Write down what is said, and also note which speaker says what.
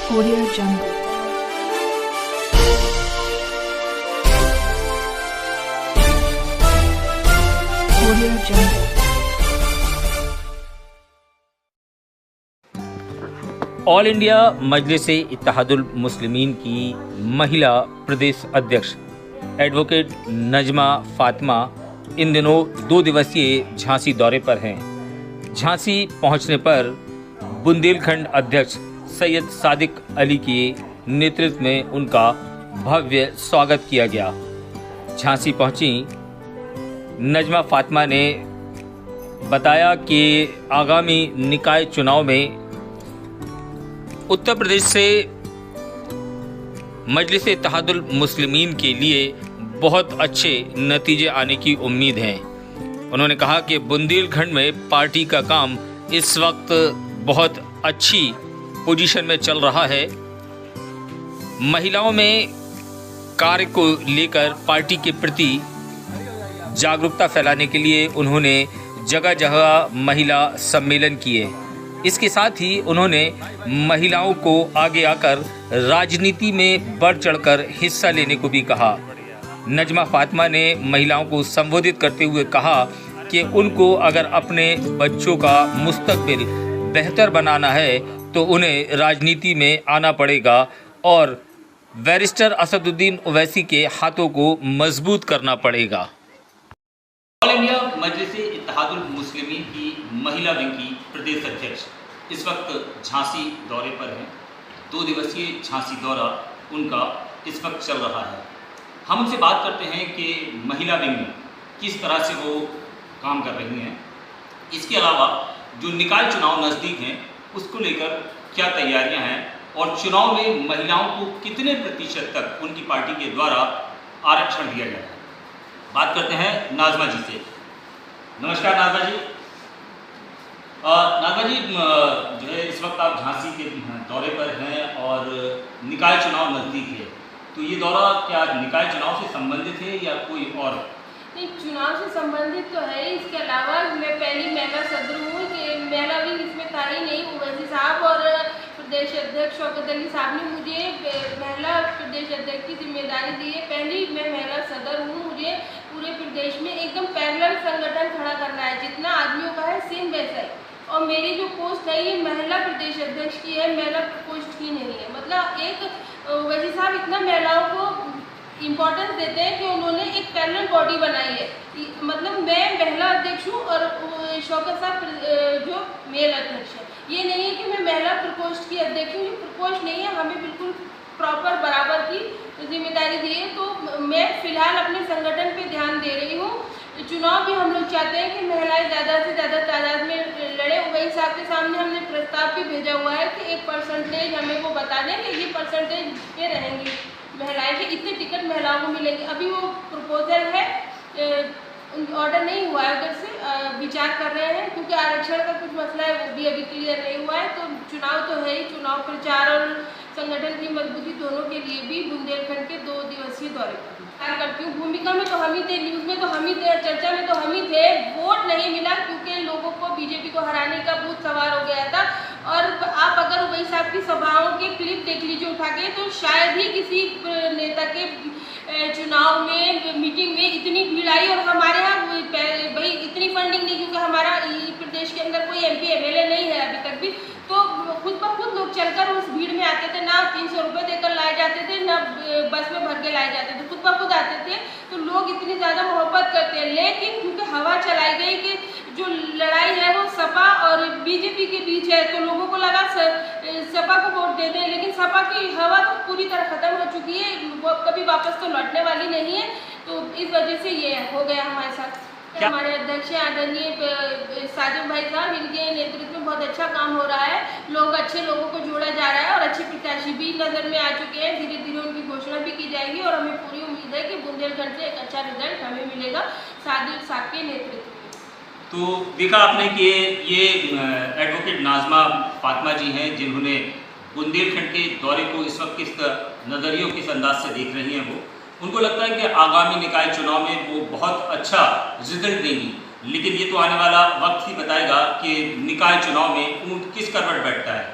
Speaker 1: Audio Jungle. Audio Jungle.
Speaker 2: All India Majlis-e-Ittehadul Muslimeen की महिला प्रदेश अध्यक्ष एडवोकेट नजमा फातिमा इन दिनों 2 दिवसीय झांसी दौरे पर हैं। झांसी पहुंचने पर बुंदेलखंड अध्यक्ष सैयद सादिक अली के नेतृत्व में उनका भव्य स्वागत किया गया। झांसी पहुंची नजमा फातिमा ने बताया कि आगामी निकाय चुनाव में उत्तर प्रदेश से मजलिस-ए-इत्तेहादुल मुस्लिमीन के लिए बहुत अच्छे नतीजे आने की उम्मीद है। उन्होंने कहा कि बुंदेलखंड में पार्टी का काम इस वक्त बहुत अच्छी पोजीशन में चल रहा है। महिलाओं में कार्य को लेकर पार्टी के प्रति जागरूकता फैलाने के लिए उन्होंने जगह जगह महिला सम्मेलन किए। इसके साथ ही उन्होंने महिलाओं को आगे आकर राजनीति में बढ़ चढ़कर हिस्सा लेने को भी कहा। नजमा फातिमा ने महिलाओं को संबोधित करते हुए कहा कि उनको अगर अपने बच्चों का मुस्तकबिल बेहतर बनाना है तो उन्हें राजनीति में आना पड़ेगा और बैरिस्टर असदुद्दीन ओवैसी के हाथों को मजबूत करना पड़ेगा।
Speaker 3: ऑल इंडिया मजलिस-ए-इत्तेहादुल मुस्लिमीन की महिला विंग की प्रदेश अध्यक्ष इस वक्त झांसी दौरे पर हैं। 2 दिवसीय झांसी दौरा उनका इस वक्त चल रहा है। हम उनसे बात करते हैं कि महिला विंग में किस तरह से वो काम कर रही हैं। इसके अलावा जो निकाय चुनाव नज़दीक हैं उसको लेकर क्या तैयारियां हैं और चुनाव में महिलाओं को कितने प्रतिशत तक उनकी पार्टी के द्वारा आरक्षण दिया जाता है। बात करते हैं नाजमा जी से। नमस्कार नाजमा जी। नाजमा जी जो है इस वक्त आप झांसी के दौरे पर हैं और निकाय चुनाव नज़दीक है, तो ये दौरा क्या निकाय चुनाव से संबंधित है या कोई और?
Speaker 4: नहीं, चुनाव से संबंधित तो है। इसके अलावा मैं पहली महिला सदर हूँ कि महिला विंग इसमें था ही नहीं। ओवैसी साहब और प्रदेश अध्यक्ष शौकत अली साहब ने मुझे महिला प्रदेश अध्यक्ष की जिम्मेदारी दी है। पहली मैं महिला सदर हूँ। मुझे पूरे प्रदेश में एकदम पैरेलल संगठन खड़ा करना है, जितना आदमियों का है सेम वैसा ही। और मेरी जो पोस्ट है ये महिला प्रदेश अध्यक्ष की है, महिला पोस्ट की नहीं है। मतलब एक ओवैसी साहब इतना महिलाओं को इम्पोर्टेंस देते हैं कि उन्होंने एक पैरेलल बॉडी बनाई है। मतलब मैं महिला अध्यक्ष हूँ और शौकत साहब जो मेल अध्यक्ष है। ये नहीं है कि मैं महिला प्रकोष्ठ की अध्यक्ष हूँ, प्रकोष्ठ नहीं है। हमें बिल्कुल प्रॉपर बराबर की जिम्मेदारी दी है। तो मैं फिलहाल अपने संगठन पे ध्यान दे रही हूँ। चुनाव भी हम लोग चाहते हैं कि महिलाएं ज़्यादा से ज़्यादा तादाद में लड़े। ओवैसी साहब के सामने हमने प्रस्ताव भी भेजा हुआ है कि एक परसेंटेज हमें वो बता दें कि ये परसेंटेज ये रहेंगी महिलाएं के इतने टिकट महिलाओं को मिलेंगे। अभी वो प्रपोजल है, ऑर्डर नहीं हुआ है, उधर से विचार कर रहे हैं क्योंकि आरक्षण का कुछ मसला है, वो भी अभी क्लियर नहीं हुआ है। तो चुनाव तो है ही। चुनाव प्रचार और संगठन की मजबूती दोनों के लिए भी बुंदेलखंड के 2 दिवसीय दौरे पर करती हूँ। भूमिका में तो हम ही थे, न्यूज़ में तो हम ही थे, चर्चा में तो हम ही थे। वोट नहीं मिला क्योंकि लोगों को बीजेपी को हराने का भूत सवार हो गया था। और आप अगर ओवैसी साहब की सभाओं के क्लिप देख लीजिए उठा के, तो शायद ही किसी नेता के चुनाव में मीटिंग में इतनी भीड़ आई। और हमारे यहाँ भाई इतनी फंडिंग नहीं, क्योंकि हमारा प्रदेश के अंदर कोई MP MLA नहीं है अभी तक भी। तो खुद ब खुद लोग चलकर उस भीड़ में आते थे। ना 300 रुपये देकर लाए जाते थे, ना बस में भर के लाए जाते थे, खुद ब खुद आते थे। तो लोग इतनी ज़्यादा मोहब्बत करते हैं। लेकिन क्योंकि हवा चलाई गई कि जो लड़ाई है वो सपा और बीजेपी के बीच है, तो लोगों को लगा सपा को वोट दे दें। लेकिन सपा की हवा तो पूरी तरह ख़त्म हो चुकी है, वो कभी वापस तो लौटने वाली नहीं है। तो इस वजह से ये हो गया हमारे साथ। हमारे अध्यक्ष आदरणीय सादिक भाई साहब, इनके नेतृत्व में बहुत अच्छा काम हो रहा है। अच्छे लोगों को जोड़ा जा रहा है और अच्छे प्रत्याशी भी नज़र में आ चुके हैं। धीरे धीरे उनकी घोषणा भी की जाएगी और हमें पूरी उम्मीद है कि बुंदेलखंड से एक अच्छा रिजल्ट हमें मिलेगा सादिक साहब के नेतृत्व में।
Speaker 3: तो देखा आपने कि ये एडवोकेट नाजमा फातिमा जी हैं जिन्होंने बुंदेलखंड के दौरे को इस वक्त किस नज़रियों किस अंदाज से देख रही हैं। उनको लगता है कि आगामी निकाय चुनाव में वो बहुत अच्छा रिजल्ट देंगी। लेकिन ये तो आने वाला वक्त ही बताएगा कि निकाय चुनाव में ऊंट किस करवट बैठता है।